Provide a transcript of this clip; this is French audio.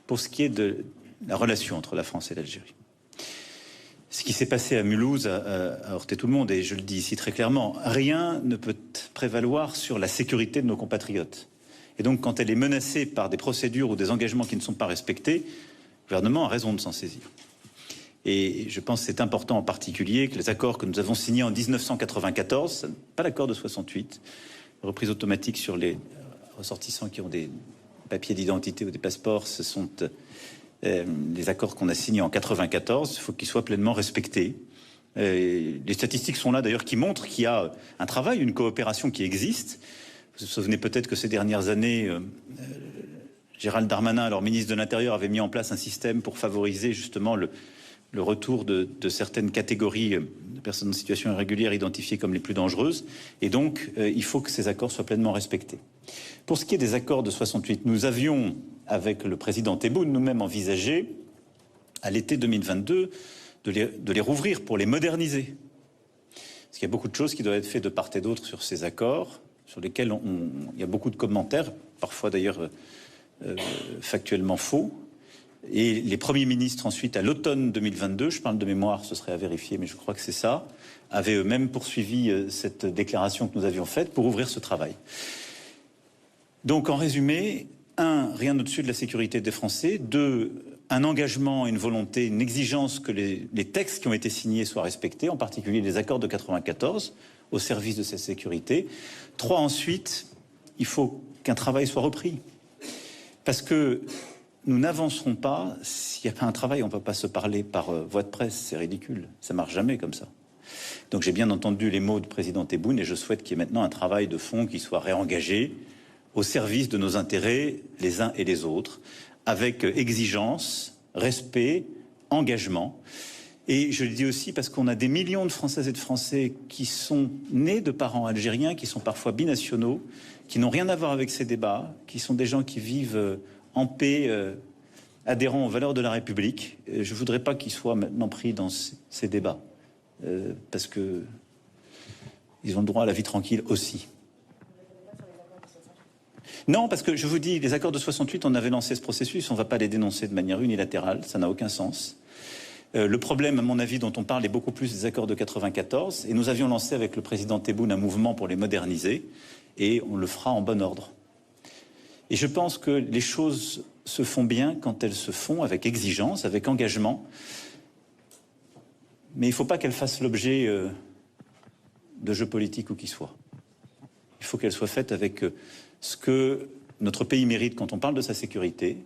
pour ce qui est de la relation entre la France et l'Algérie. Ce qui s'est passé à Mulhouse a heurté tout le monde, et je le dis ici très clairement, rien ne peut prévaloir sur la sécurité de nos compatriotes. Et donc, quand elle est menacée par des procédures ou des engagements qui ne sont pas respectés, le gouvernement a raison de s'en saisir. Et je pense que c'est important en particulier que les accords que nous avons signés en 1994, pas l'accord de 68, reprise automatique sur les ressortissants qui ont des papiers d'identité ou des passeports, ce sont les accords qu'on a signés en 94, il faut qu'ils soient pleinement respectés. Les statistiques sont là d'ailleurs qui montrent qu'il y a un travail, une coopération qui existe. Vous vous souvenez peut-être que ces dernières années, Gérald Darmanin, alors ministre de l'Intérieur, avait mis en place un système pour favoriser justement le retour de certaines catégories de personnes en situation irrégulière identifiées comme les plus dangereuses. Et donc, il faut que ces accords soient pleinement respectés. Pour ce qui est des accords de 68, nous avions, avec le président Tebboune, nous-mêmes envisagé, à l'été 2022, de les rouvrir pour les moderniser. Parce qu'il y a beaucoup de choses qui doivent être faites de part et d'autre sur ces accords, sur lesquels il y a beaucoup de commentaires, parfois d'ailleurs factuellement faux. Et les premiers ministres ensuite, à l'automne 2022, je parle de mémoire, ce serait à vérifier, mais je crois que c'est ça, avaient eux-mêmes poursuivi cette déclaration que nous avions faite pour ouvrir ce travail. Donc en résumé, 1, rien au-dessus de la sécurité des Français. 2, un engagement, une volonté, une exigence que les textes qui ont été signés soient respectés, en particulier les accords de 94, au service de cette sécurité. 3, ensuite, il faut qu'un travail soit repris. Parce que nous n'avancerons pas s'il n'y a pas un travail. On ne peut pas se parler par voie de presse, c'est ridicule. Ça ne marche jamais comme ça. Donc j'ai bien entendu les mots du président Tebboune et je souhaite qu'il y ait maintenant un travail de fond qui soit réengagé au service de nos intérêts les uns et les autres, avec exigence, respect, engagement. Et je le dis aussi parce qu'on a des millions de Françaises et de Français qui sont nés de parents algériens, qui sont parfois binationaux, qui n'ont rien à voir avec ces débats, qui sont des gens qui vivent en paix, adhérents aux valeurs de la République. Je ne voudrais pas qu'ils soient maintenant pris dans ces débats, parce que ils ont le droit à la vie tranquille aussi. Non, parce que je vous dis, les accords de 68, on avait lancé ce processus, on ne va pas les dénoncer de manière unilatérale, ça n'a aucun sens. Le problème, à mon avis, dont on parle est beaucoup plus des accords de 94, et nous avions lancé avec le président Tebboune un mouvement pour les moderniser, et on le fera en bon ordre. Et je pense que les choses se font bien quand elles se font avec exigence, avec engagement, mais il ne faut pas qu'elles fassent l'objet de jeux politiques ou qui soient. Il faut qu'elles soient faites avec ce que notre pays mérite quand on parle de sa sécurité,